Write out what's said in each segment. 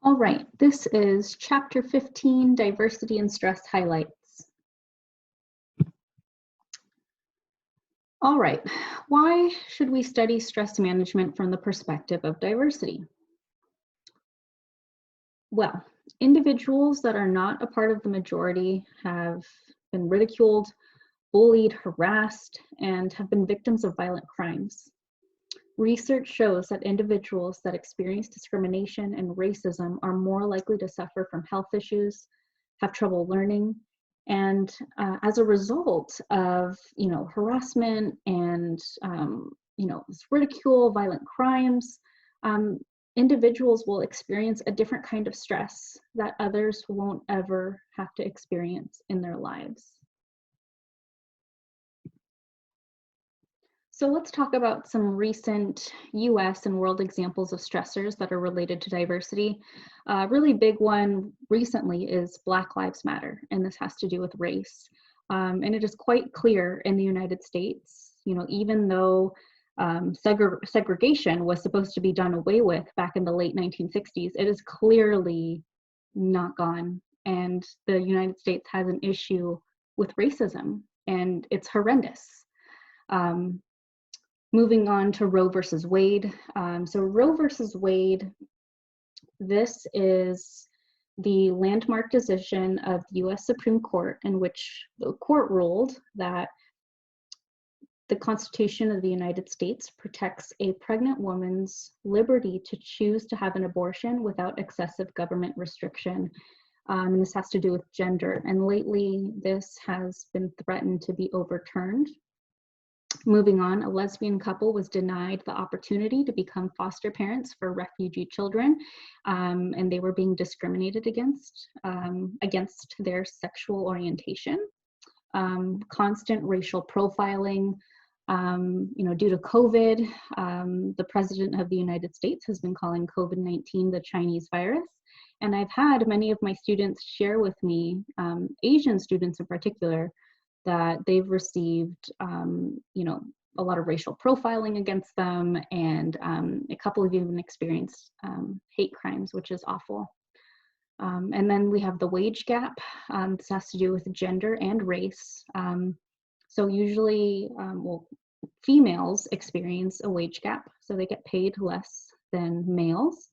All right, this is Chapter 15, Diversity and Stress Highlights. All right, why should we study stress management from the perspective of diversity? Well, individuals that are not a part of the majority have been ridiculed, bullied, harassed, and have been victims of violent crimes. Research shows that individuals that experience discrimination and racism are more likely to suffer from health issues, have trouble learning, and as a result of harassment and this ridicule, violent crimes, um, individuals will experience a different kind of stress that others won't ever have to experience in their lives. So let's talk about some recent US and world examples of stressors that are related to diversity. A really big one recently is Black Lives Matter, and this has to do with race. And it is quite clear in the United States, even though segregation was supposed to be done away with back in the late 1960s, it is clearly not gone. And the United States has an issue with racism, and it's horrendous. Moving on to Roe versus Wade. So Roe versus Wade, this is the landmark decision of the US Supreme Court in which the court ruled that the Constitution of the United States protects a pregnant woman's liberty to choose to have an abortion without excessive government restriction. And this has to do with gender. And lately, this has been threatened to be overturned. Moving on, a lesbian couple was denied the opportunity to become foster parents for refugee children, and they were being discriminated against their sexual orientation. Constant racial profiling, due to COVID, the President of the United States has been calling COVID-19 the Chinese virus. And I've had many of my students share with me, Asian students in particular, that they've received, a lot of racial profiling against them, and a couple have even experienced hate crimes, which is awful. And then we have the wage gap. This has to do with gender and race. So usually, females experience a wage gap, so they get paid less than males.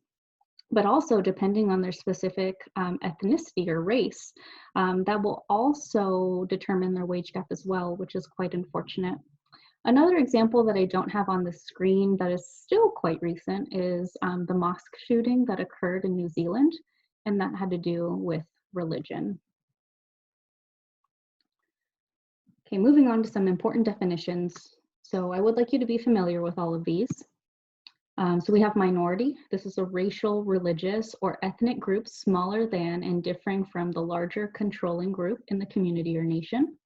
But also, depending on their specific ethnicity or race, that will also determine their wage gap as well, which is quite unfortunate. Another example that I don't have on the screen that is still quite recent is the mosque shooting that occurred in New Zealand, and that had to do with religion. Okay, moving on to some important definitions. So I would like you to be familiar with all of these. So we have minority. This is a racial, religious, or ethnic group smaller than and differing from the larger controlling group in the community or nation.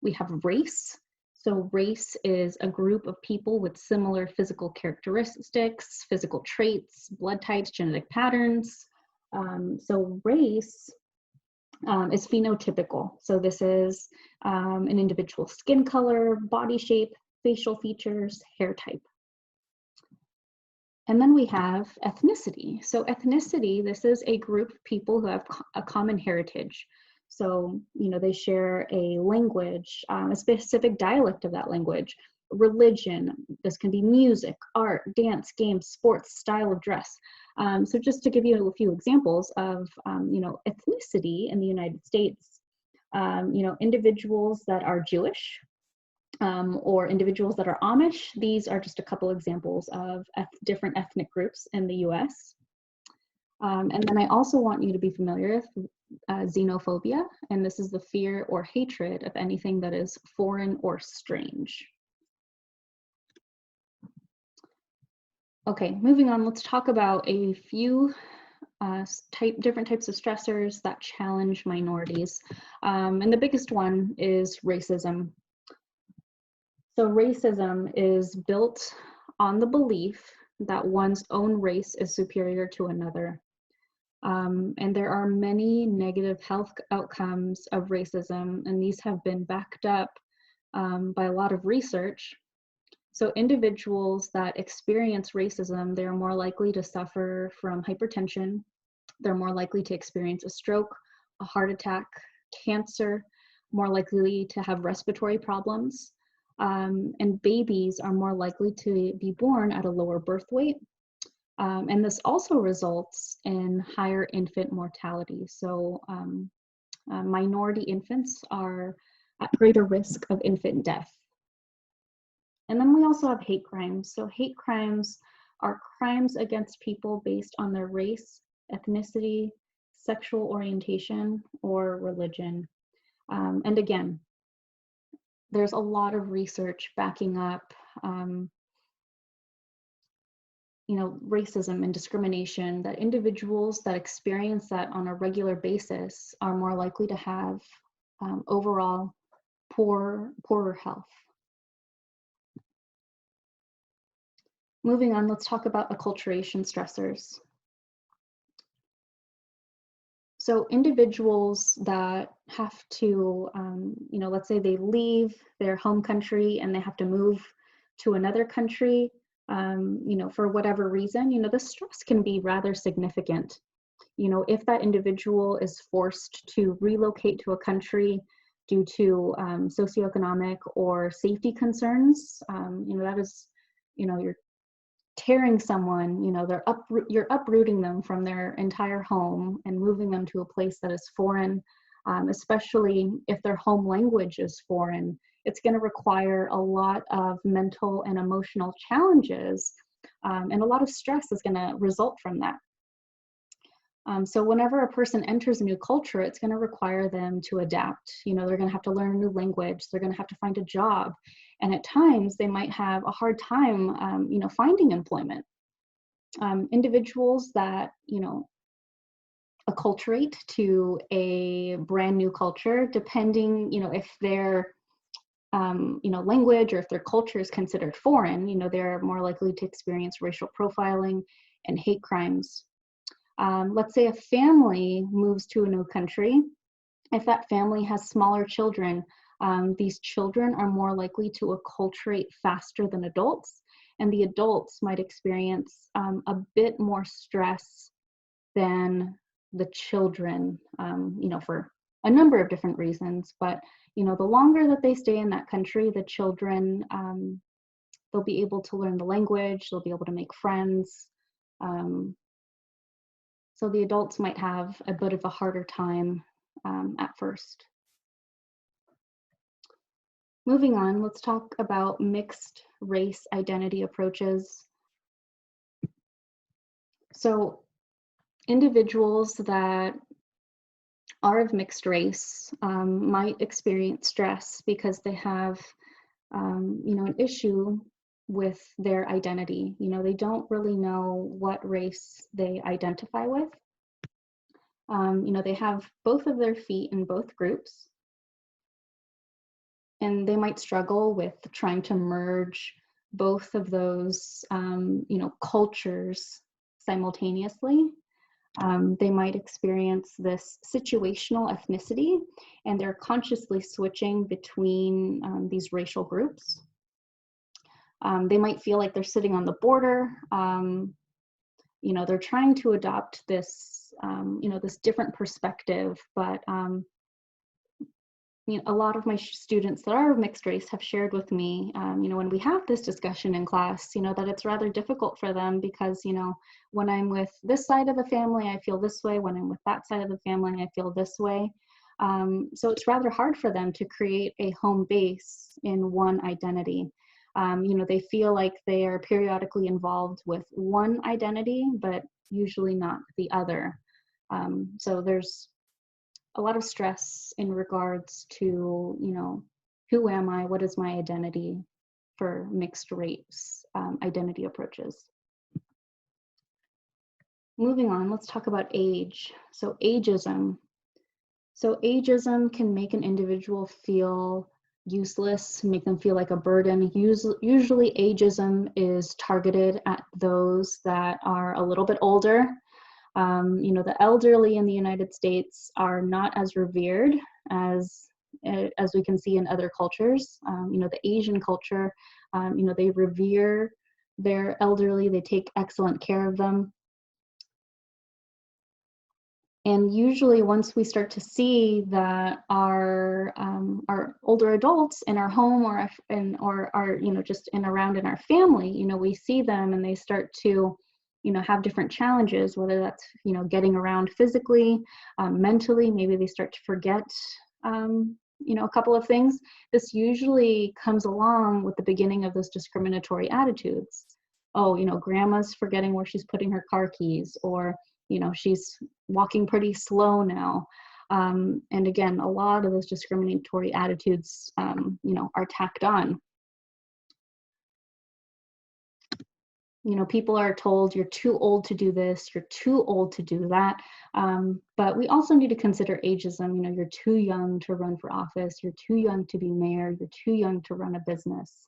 We have race. So race is a group of people with similar physical characteristics, physical traits, blood types, genetic patterns. So race is phenotypical. So this is an individual's skin color, body shape, facial features, hair type. And then we have ethnicity. So ethnicity, this is a group of people who have a common heritage. So, they share a language, a specific dialect of that language, religion. This can be music, art, dance, games, sports, style of dress. So just to give you a few examples of, ethnicity in the United States, individuals that are Jewish, or individuals that are Amish. These are just a couple examples of different ethnic groups in the US. And then I also want you to be familiar with xenophobia, and this is the fear or hatred of anything that is foreign or strange. Okay, moving on, let's talk about a few different types of stressors that challenge minorities. And the biggest one is racism. So racism is built on the belief that one's own race is superior to another. And there are many negative health outcomes of racism, and these have been backed up by a lot of research. So individuals that experience racism, they're more likely to suffer from hypertension, They're more likely to experience a stroke, a heart attack, cancer, more likely to have respiratory problems. And babies are more likely to be born at a lower birth weight. And this also results in higher infant mortality. So minority infants are at greater risk of infant death. And then we also have hate crimes. So hate crimes are crimes against people based on their race, ethnicity, sexual orientation, or religion. And again, there's a lot of research backing up racism and discrimination, that individuals that experience that on a regular basis are more likely to have overall poorer health. Moving on, let's talk about acculturation stressors. So individuals that have to, let's say they leave their home country and they have to move to another country, for whatever reason, the stress can be rather significant. If that individual is forced to relocate to a country due to socioeconomic or safety concerns, that is, you're tearing someone, you're uprooting them from their entire home and moving them to a place that is foreign, especially if their home language is foreign. It's going to require a lot of mental and emotional challenges, and a lot of stress is going to result from that. So whenever a person enters a new culture, it's going to require them to adapt. They're going to have to learn a new language. They're going to have to find a job. And at times they might have a hard time, finding employment. Individuals that, acculturate to a brand new culture, depending, if their, language or if their culture is considered foreign, they're more likely to experience racial profiling and hate crimes. Let's say a family moves to a new country. If that family has smaller children, these children are more likely to acculturate faster than adults, and the adults might experience a bit more stress than the children, for a number of different reasons. But, the longer that they stay in that country, the children, they'll be able to learn the language, they'll be able to make friends. So the adults might have a bit of a harder time at first. Moving on, let's talk about mixed race identity approaches. So individuals that are of mixed race might experience stress because they have, an issue with their identity. They don't really know what race they identify with. They have both of their feet in both groups, and they might struggle with trying to merge both of those, cultures simultaneously. They might experience this situational ethnicity, and they're consciously switching between these racial groups. They might feel like they're sitting on the border. They're trying to adopt this, this different perspective, but a lot of my students that are of mixed race have shared with me, when we have this discussion in class, that it's rather difficult for them because, when I'm with this side of the family, I feel this way. When I'm with that side of the family, I feel this way. So it's rather hard for them to create a home base in one identity. They feel like they are periodically involved with one identity, but usually not the other. So there's a lot of stress in regards to, who am I? What is my identity for mixed race identity approaches? Moving on, let's talk about age. So ageism. So ageism can make an individual feel useless, make them feel like a burden. Usually ageism is targeted at those that are a little bit older. The elderly in the United States are not as revered as we can see in other cultures. The Asian culture, they revere their elderly, they take excellent care of them. And usually once we start to see that our older adults in our home or our, you know, just in around in our family, you know, we see them and they start to, you know, have different challenges, whether that's, you know, getting around physically, mentally, maybe they start to forget, you know, a couple of things. This usually comes along with the beginning of those discriminatory attitudes. Oh, you know, grandma's forgetting where she's putting her car keys, or, you know, she's walking pretty slow now. And again, a lot of those discriminatory attitudes, you know, are tacked on. You know, people are told you're too old to do this, you're too old to do that. But we also need to consider ageism. You know, you're too young to run for office, you're too young to be mayor, you're too young to run a business.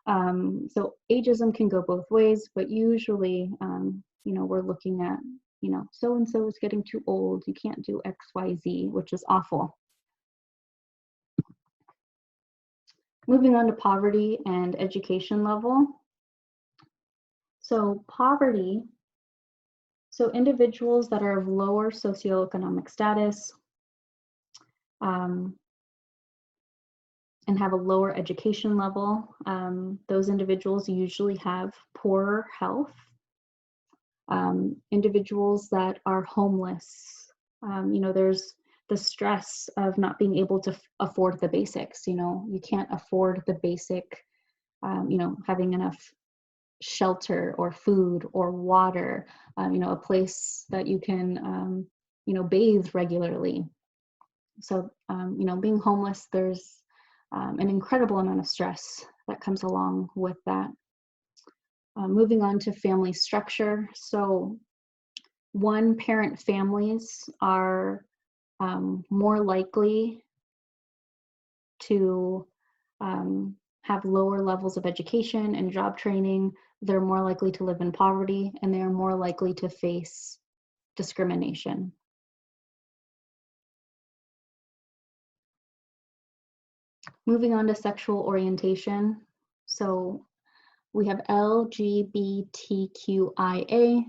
So ageism can go both ways, but usually, you know, we're looking at, you know, so-and-so is getting too old, you can't do X, Y, Z, which is awful. Moving on to poverty and education level. So poverty, so individuals that are of lower socioeconomic status and have a lower education level, those individuals usually have poorer health. Individuals that are homeless, you know, there's the stress of not being able to afford the basics. You know, you can't afford the basic, you know, having enough shelter or food or water, you know, a place that you can, you know, bathe regularly. So, you know, being homeless, there's an incredible amount of stress that comes along with that. Moving on to family structure. So one-parent families are more likely to have lower levels of education and job training. They're more likely to live in poverty, and they are more likely to face discrimination. Moving on to sexual orientation. So we have LGBTQIA.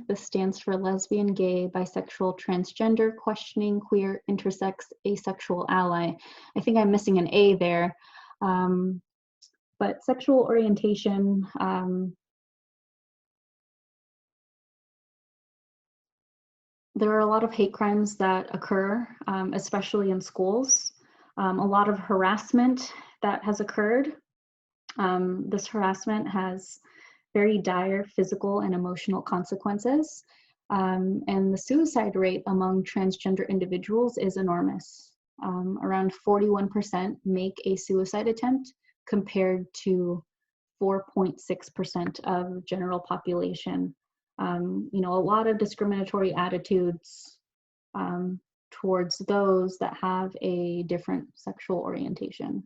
This stands for lesbian, gay, bisexual, transgender, questioning, queer, intersex, asexual ally. I think I'm missing an A there. But sexual orientation, there are a lot of hate crimes that occur, especially in schools. A lot of harassment that has occurred. This harassment has very dire physical and emotional consequences. And the suicide rate among transgender individuals is enormous. Around 41% make a suicide attempt compared to 4.6% of general population. You know, a lot of discriminatory attitudes towards those that have a different sexual orientation.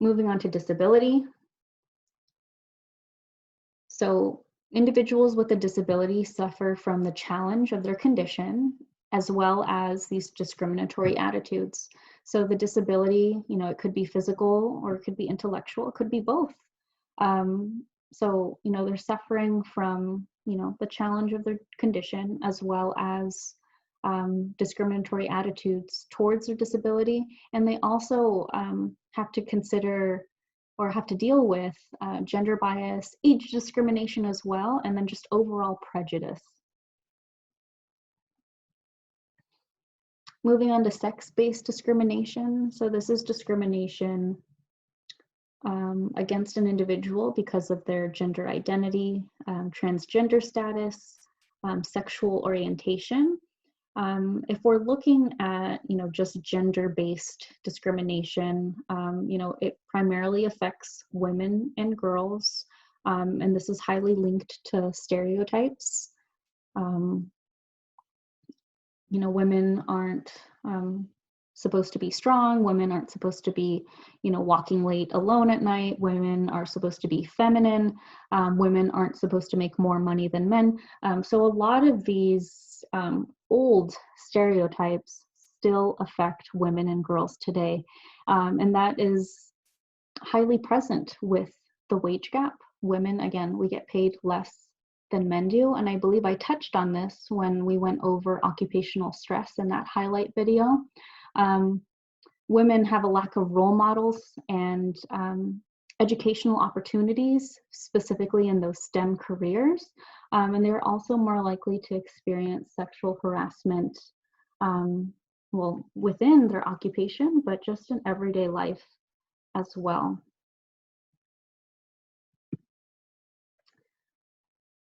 Moving on to disability. So individuals with a disability suffer from the challenge of their condition as well as these discriminatory attitudes. So the disability, you know, it could be physical or it could be intellectual, it could be both. So, you know, they're suffering from, you know, the challenge of their condition as well as discriminatory attitudes towards their disability. And they also have to consider or have to deal with gender bias, age discrimination as well, and then just overall prejudice. Moving on to sex-based discrimination. So this is discrimination against an individual because of their gender identity, transgender status, sexual orientation. If we're looking at, you know, just gender-based discrimination, you know, it primarily affects women and girls, and this is highly linked to stereotypes. You know, women aren't supposed to be strong. Women aren't supposed to be, you know, walking late alone at night. Women are supposed to be feminine. Women aren't supposed to make more money than men. So a lot of these old stereotypes still affect women and girls today. And that is highly present with the wage gap. Women, again, we get paid less than men do. And I believe I touched on this when we went over occupational stress in that highlight video. Women have a lack of role models and educational opportunities, specifically in those STEM careers. And they're also more likely to experience sexual harassment, well, within their occupation, but just in everyday life as well.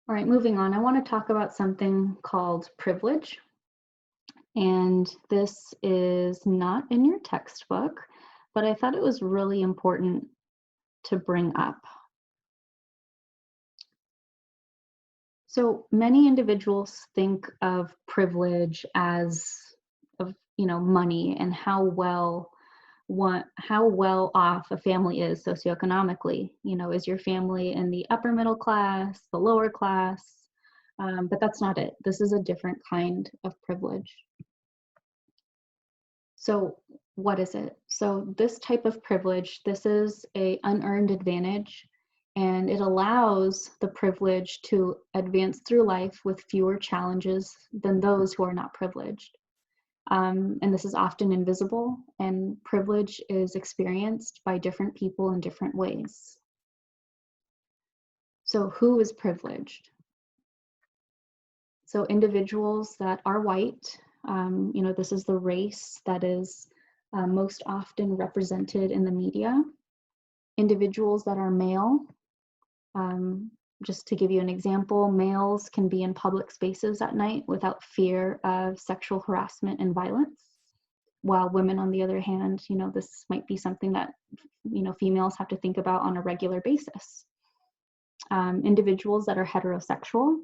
All right, moving on, I want to talk about something called privilege. And this is not in your textbook, but I thought it was really important to bring up. So many individuals think of privilege as money and how well off a family is socioeconomically. Is your family in the upper middle class, the lower class? But that's not it. This is a different kind of privilege. So what is it? So this type of privilege, this is an unearned advantage, and it allows the privileged to advance through life with fewer challenges than those who are not privileged. And this is often invisible, and privilege is experienced by different people in different ways. So who is privileged? So individuals that are white, this is the race that is most often represented in the media. Individuals that are male, just to give you an example, males can be in public spaces at night without fear of sexual harassment and violence, while women, on the other hand, this might be something that, females have to think about on a regular basis. Individuals that are heterosexual,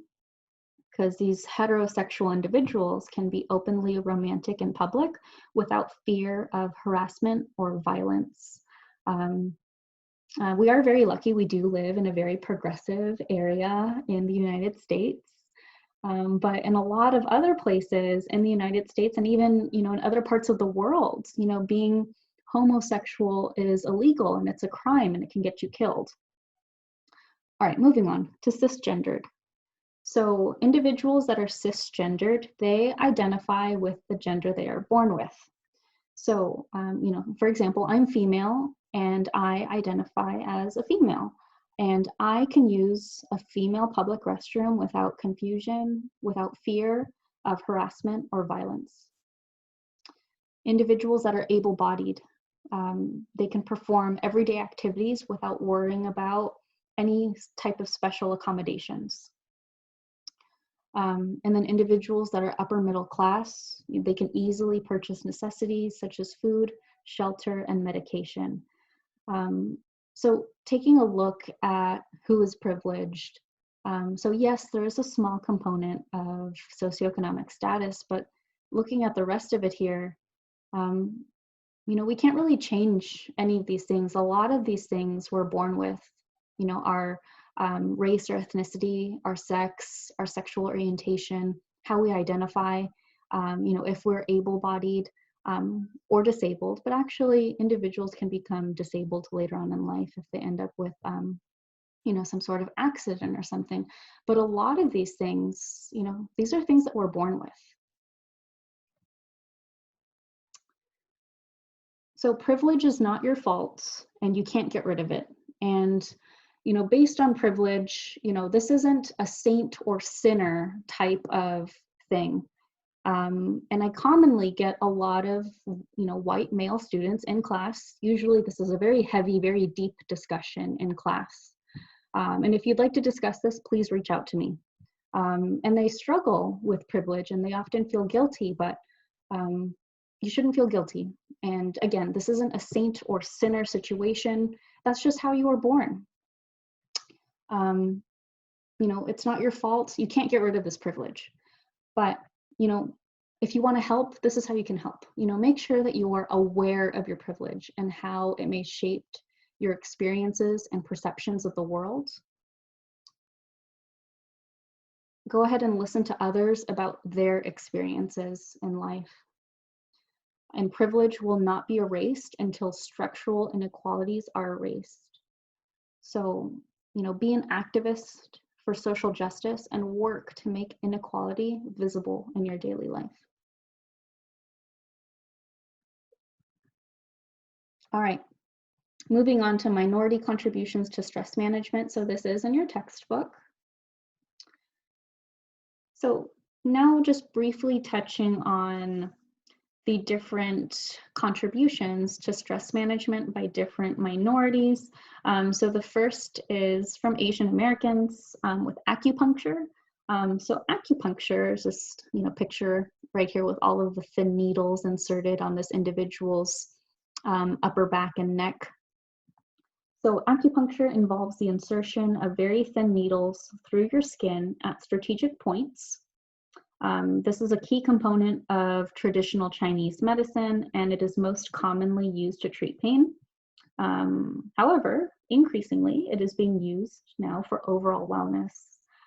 because these heterosexual individuals can be openly romantic in public without fear of harassment or violence. We are very lucky. We do live in a very progressive area in the United States. But in a lot of other places in the United States, and even, in other parts of the world, being homosexual is illegal and it's a crime and it can get you killed. All right, moving on to cisgendered. So individuals that are cisgendered, they identify with the gender they are born with. So, for example, I'm female and I identify as a female, and I can use a female public restroom without confusion, without fear of harassment or violence. Individuals that are able-bodied, they can perform everyday activities without worrying about any type of special accommodations. And then individuals that are upper middle class, they can easily purchase necessities such as food, shelter, and medication. So taking a look at who is privileged. So yes, there is a small component of socioeconomic status, but looking at the rest of it here, we can't really change any of these things. A lot of these things we're born with, our race or ethnicity, our sex, our sexual orientation, how we identify, if we're able-bodied or disabled, but actually individuals can become disabled later on in life if they end up with, some sort of accident or something. But a lot of these things, these are things that we're born with. So privilege is not your fault and you can't get rid of it. And based on privilege, this isn't a saint or sinner type of thing. And I commonly get a lot of, white male students in class. Usually this is a very heavy, very deep discussion in class. And if you'd like to discuss this, please reach out to me. And they struggle with privilege and they often feel guilty, but you shouldn't feel guilty. And again, this isn't a saint or sinner situation. That's just how you were born. It's not your fault. You can't get rid of this privilege. But, if you want to help, this is how you can help. Make sure that you are aware of your privilege and how it may shape your experiences and perceptions of the world. Go ahead and listen to others about their experiences in life. And privilege will not be erased until structural inequalities are erased. So, be an activist for social justice and work to make inequality visible in your daily life. All right, moving on to minority contributions to stress management. So this is in your textbook. So now just briefly touching on the different contributions to stress management by different minorities. So the first is from Asian Americans with acupuncture. So acupuncture is just, picture right here with all of the thin needles inserted on this individual's upper back and neck. So acupuncture involves the insertion of very thin needles through your skin at strategic points. This is a key component of traditional Chinese medicine, and it is most commonly used to treat pain. However, increasingly, it is being used now for overall wellness.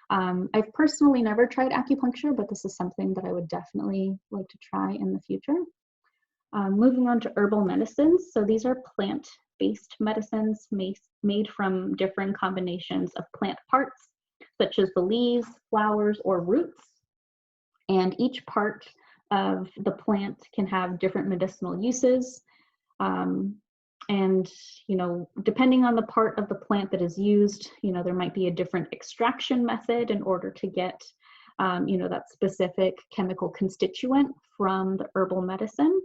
I've personally never tried acupuncture, but this is something that I would definitely like to try in the future. Moving on to herbal medicines. So these are plant-based medicines made from different combinations of plant parts, such as the leaves, flowers, or roots. And each part of the plant can have different medicinal uses. And, depending on the part of the plant that is used, there might be a different extraction method in order to get, that specific chemical constituent from the herbal medicine.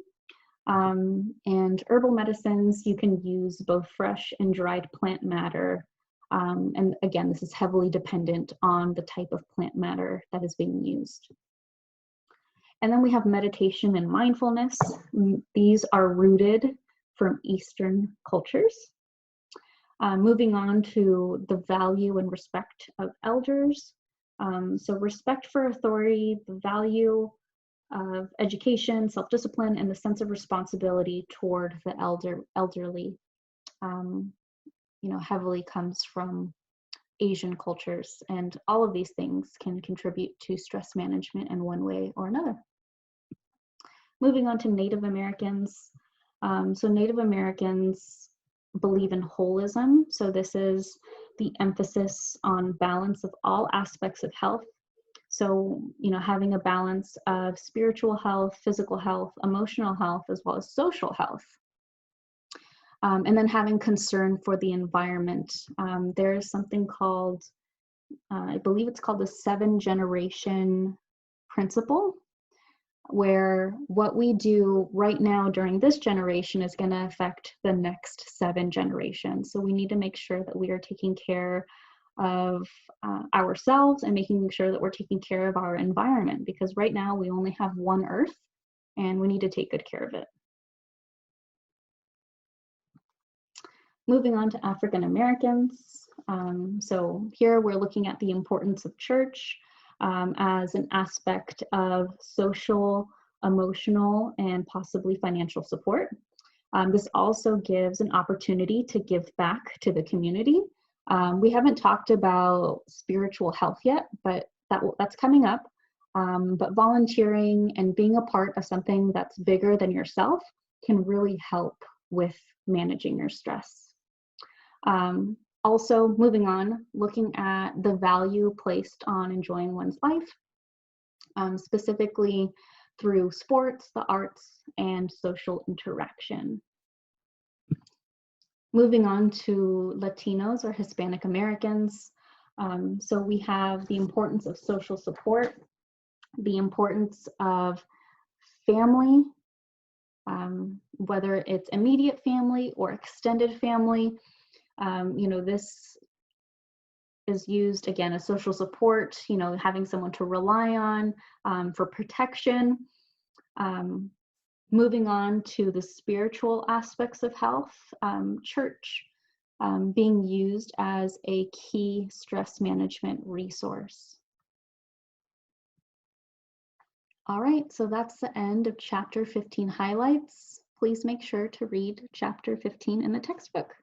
And herbal medicines, you can use both fresh and dried plant matter. And again, this is heavily dependent on the type of plant matter that is being used. And then we have meditation and mindfulness. These are rooted from Eastern cultures. Moving on to the value and respect of elders. So respect for authority, the value of education, self-discipline, and the sense of responsibility toward the elderly, heavily comes from Asian cultures. And all of these things can contribute to stress management in one way or another. Moving on to Native Americans. So Native Americans believe in holism. So this is the emphasis on balance of all aspects of health. So, having a balance of spiritual health, physical health, emotional health, as well as social health. And then having concern for the environment. There's something called, I believe it's called the 7-generation principle, where what we do right now during this generation is going to affect the next 7 generations. So we need to make sure that we are taking care of ourselves and making sure that we're taking care of our environment, because right now we only have one Earth and we need to take good care of it. Moving on to African Americans. So here we're looking at the importance of church as an aspect of social, emotional, and possibly financial support. This also gives an opportunity to give back to the community. We haven't talked about spiritual health yet, but that's coming up. But volunteering and being a part of something that's bigger than yourself can really help with managing your stress. Also, moving on, looking at the value placed on enjoying one's life, specifically through sports, the arts, and social interaction. Moving on to Latinos or Hispanic Americans. So we have the importance of social support, the importance of family, whether it's immediate family or extended family. This is used, again, as social support, having someone to rely on for protection. Moving on to the spiritual aspects of health, church being used as a key stress management resource. All right, so that's the end of Chapter 15 highlights. Please make sure to read Chapter 15 in the textbook.